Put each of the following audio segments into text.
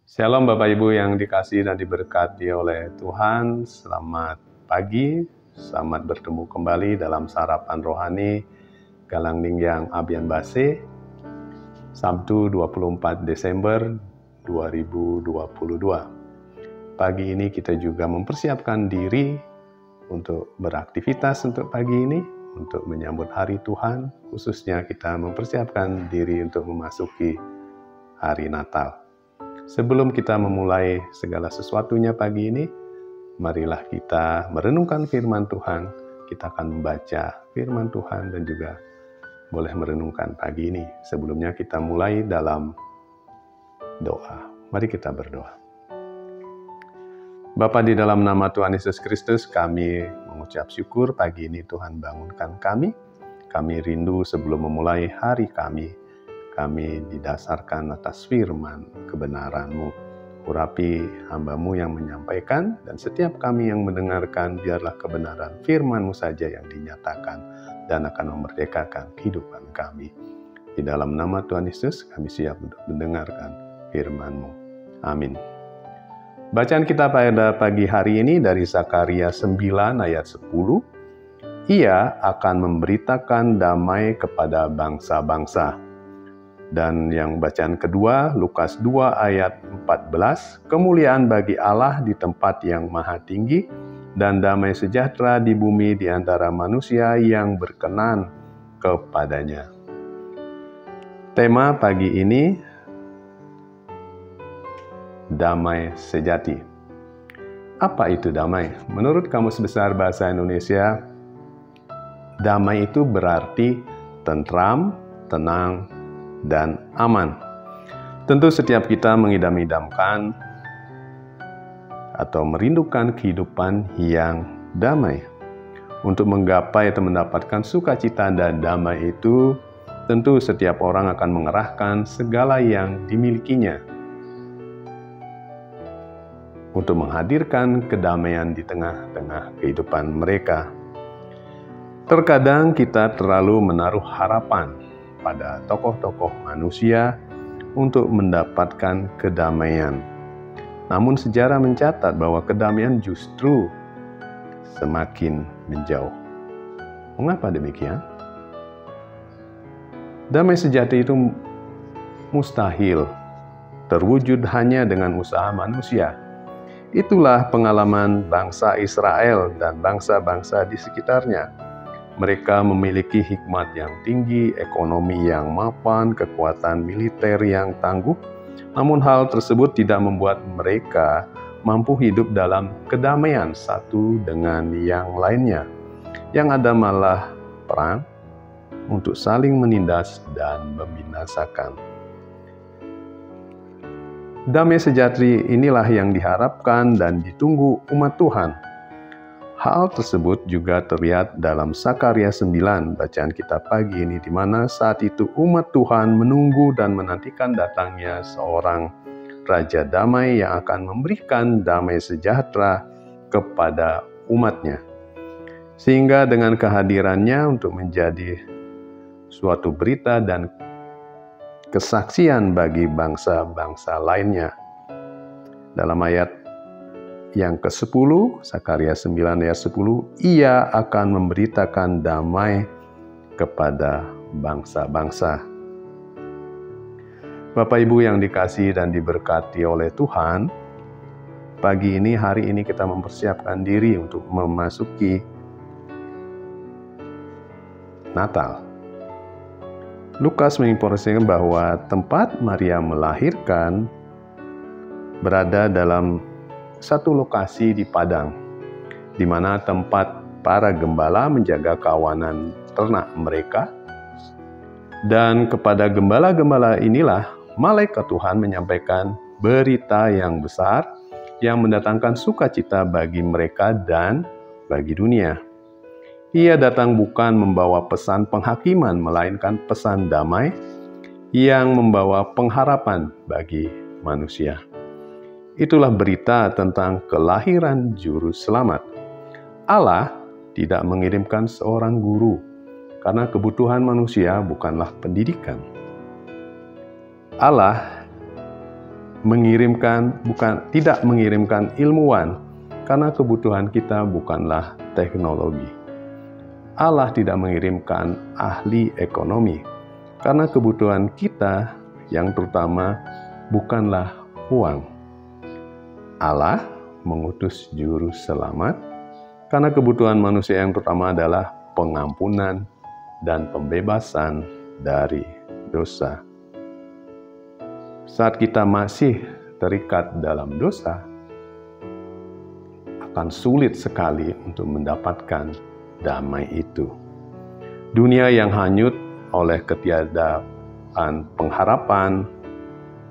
Shalom Bapak Ibu yang dikasihi dan diberkati oleh Tuhan. Selamat pagi, selamat bertemu kembali dalam sarapan rohani Galang Ningyang Abian Base, Sabtu 24 Desember 2022. Pagi ini kita juga mempersiapkan diri untuk beraktivitas untuk pagi ini, untuk menyambut hari Tuhan, khususnya kita mempersiapkan diri untuk memasuki hari Natal. Sebelum kita memulai segala sesuatunya pagi ini, marilah kita merenungkan firman Tuhan. Kita akan membaca firman Tuhan dan juga boleh merenungkan pagi ini. Sebelumnya kita mulai dalam doa. Mari kita berdoa. Bapa, di dalam nama Tuhan Yesus Kristus, kami mengucap syukur pagi ini Tuhan bangunkan kami. Kami rindu sebelum memulai hari kami didasarkan atas firman kebenaran-Mu. Urapi hamba-Mu yang menyampaikan, dan setiap kami yang mendengarkan, biarlah kebenaran firman-Mu saja yang dinyatakan dan akan memerdekakan kehidupan kami. Di dalam nama Tuhan Yesus, kami siap untuk mendengarkan firman-Mu. Amin. Bacaan kita pada pagi hari ini dari Zakaria 9 ayat 10. Ia akan memberitakan damai kepada bangsa-bangsa. Dan yang bacaan kedua, Lukas 2 ayat 14, kemuliaan bagi Allah di tempat yang maha tinggi, dan damai sejahtera di bumi di antara manusia yang berkenan kepadanya. Tema pagi ini, damai sejati. Apa itu damai? Menurut Kamus Besar Bahasa Indonesia, damai itu berarti tentram, tenang, dan aman. Tentu setiap kita mengidam-idamkan atau merindukan kehidupan yang damai. Untuk menggapai atau mendapatkan sukacita dan damai itu, tentu setiap orang akan mengerahkan segala yang dimilikinya untuk menghadirkan kedamaian di tengah-tengah kehidupan mereka. Terkadang kita terlalu menaruh harapan pada tokoh-tokoh manusia untuk mendapatkan kedamaian. Namun sejarah mencatat bahwa kedamaian justru semakin menjauh. Mengapa demikian? Damai sejati itu mustahil terwujud hanya dengan usaha manusia. Itulah pengalaman bangsa Israel dan bangsa-bangsa di sekitarnya. Mereka memiliki hikmat yang tinggi, ekonomi yang mapan, kekuatan militer yang tangguh. Namun hal tersebut tidak membuat mereka mampu hidup dalam kedamaian satu dengan yang lainnya. Yang ada malah perang untuk saling menindas dan membinasakan. Damai sejati inilah yang diharapkan dan ditunggu umat Tuhan. Hal tersebut juga terlihat dalam Zakaria 9, bacaan kita pagi ini, di mana saat itu umat Tuhan menunggu dan menantikan datangnya seorang Raja Damai yang akan memberikan damai sejahtera kepada umatnya. Sehingga dengan kehadirannya untuk menjadi suatu berita dan kesaksian bagi bangsa-bangsa lainnya. Dalam ayat yang ke-10, Zakaria 9 ayat 10, ia akan memberitakan damai kepada bangsa-bangsa. Bapak Ibu yang dikasihi dan diberkati oleh Tuhan, pagi ini, hari ini kita mempersiapkan diri untuk memasuki Natal. Lukas menginformasikan bahwa tempat Maria melahirkan berada dalam satu lokasi di padang, di mana tempat para gembala menjaga kawanan ternak mereka. Dan kepada gembala-gembala inilah malaikat Tuhan menyampaikan berita yang besar yang mendatangkan sukacita bagi mereka dan bagi dunia. Ia datang bukan membawa pesan penghakiman, melainkan pesan damai yang membawa pengharapan bagi manusia. Itulah berita tentang kelahiran Juru Selamat. Allah tidak mengirimkan seorang guru, karena kebutuhan manusia bukanlah pendidikan. Allah tidak mengirimkan ilmuwan, karena kebutuhan kita bukanlah teknologi. Allah tidak mengirimkan ahli ekonomi, karena kebutuhan kita yang terutama bukanlah uang. Allah mengutus juru selamat, karena kebutuhan manusia yang pertama adalah pengampunan dan pembebasan dari dosa. Saat kita masih terikat dalam dosa, akan sulit sekali untuk mendapatkan damai itu. Dunia yang hanyut oleh ketiadaan pengharapan,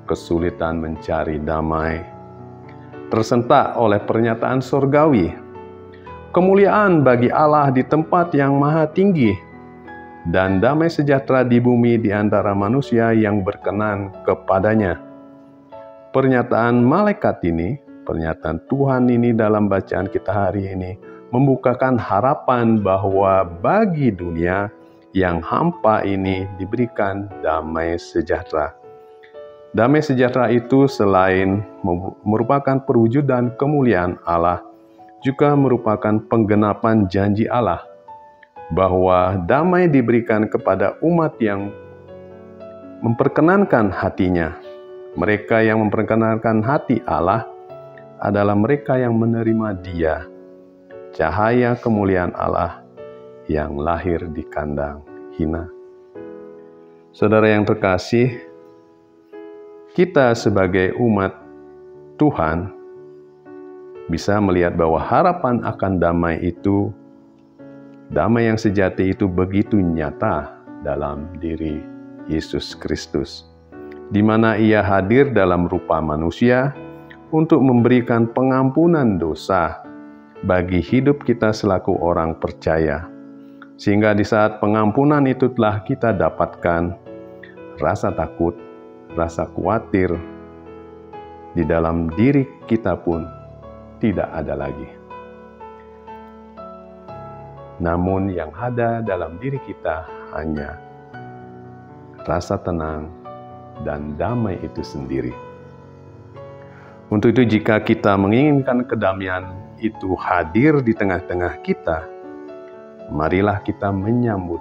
kesulitan mencari damai, tersentak oleh pernyataan surgawi, kemuliaan bagi Allah di tempat yang maha tinggi, dan damai sejahtera di bumi di antara manusia yang berkenan kepadanya. Pernyataan malaikat ini, pernyataan Tuhan ini dalam bacaan kita hari ini, membukakan harapan bahwa bagi dunia yang hampa ini diberikan damai sejahtera. Damai sejahtera itu selain merupakan perwujudan kemuliaan Allah, juga merupakan penggenapan janji Allah bahwa damai diberikan kepada umat yang memperkenankan hatinya. Mereka yang memperkenankan hati Allah adalah mereka yang menerima Dia, cahaya kemuliaan Allah yang lahir di kandang hina. Saudara yang terkasih, kita sebagai umat Tuhan bisa melihat bahwa harapan akan damai itu, damai yang sejati itu begitu nyata dalam diri Yesus Kristus, di mana Ia hadir dalam rupa manusia untuk memberikan pengampunan dosa bagi hidup kita selaku orang percaya. Sehingga di saat pengampunan itu telah kita dapatkan, rasa takut, rasa khawatir di dalam diri kita pun tidak ada lagi. Namun yang ada dalam diri kita hanya rasa tenang dan damai itu sendiri. Untuk itu jika kita menginginkan kedamaian itu hadir di tengah-tengah kita, marilah kita menyambut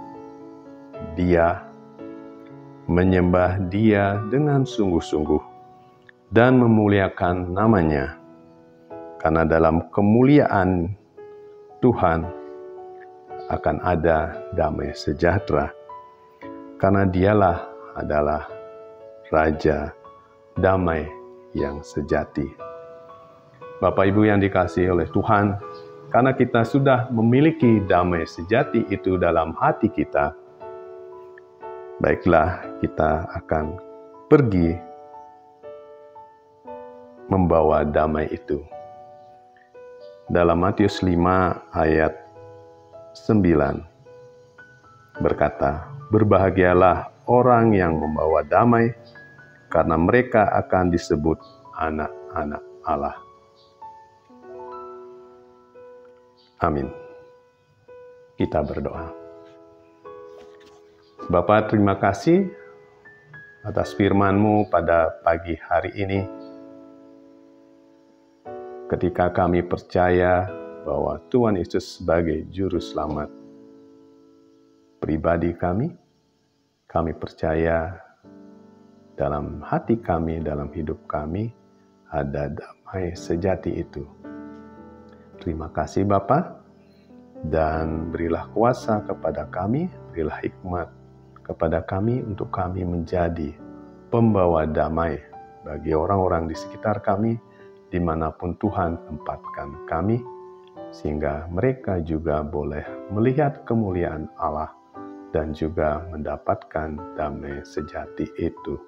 Dia, menyembah Dia dengan sungguh-sungguh, dan memuliakan nama-Nya. Karena dalam kemuliaan Tuhan akan ada damai sejahtera, karena Dialah adalah Raja damai yang sejati. Bapak Ibu yang dikasihi oleh Tuhan, karena kita sudah memiliki damai sejati itu dalam hati kita, baiklah kita akan pergi membawa damai itu. Dalam Matius 5 ayat 9 berkata, "Berbahagialah orang yang membawa damai, karena mereka akan disebut anak-anak Allah." Amin. Kita berdoa. Bapa, terima kasih atas firman-Mu pada pagi hari ini. Ketika kami percaya bahwa Tuhan Yesus sebagai Juru Selamat pribadi kami percaya dalam hati kami, dalam hidup kami, ada damai sejati itu. Terima kasih Bapa, dan berilah kuasa kepada kami, berilah hikmat kepada kami untuk kami menjadi pembawa damai bagi orang-orang di sekitar kami, dimanapun Tuhan tempatkan kami, sehingga mereka juga boleh melihat kemuliaan Allah dan juga mendapatkan damai sejati itu.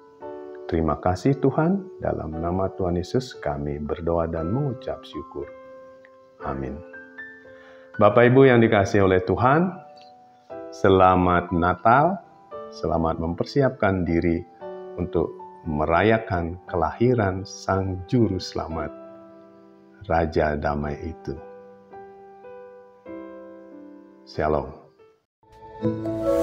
Terima kasih Tuhan, dalam nama Tuhan Yesus kami berdoa dan mengucap syukur. Amin. Bapak Ibu yang dikasihi oleh Tuhan, selamat Natal, selamat mempersiapkan diri untuk merayakan kelahiran Sang Juru Selamat, Raja Damai itu. Shalom. Tuhan.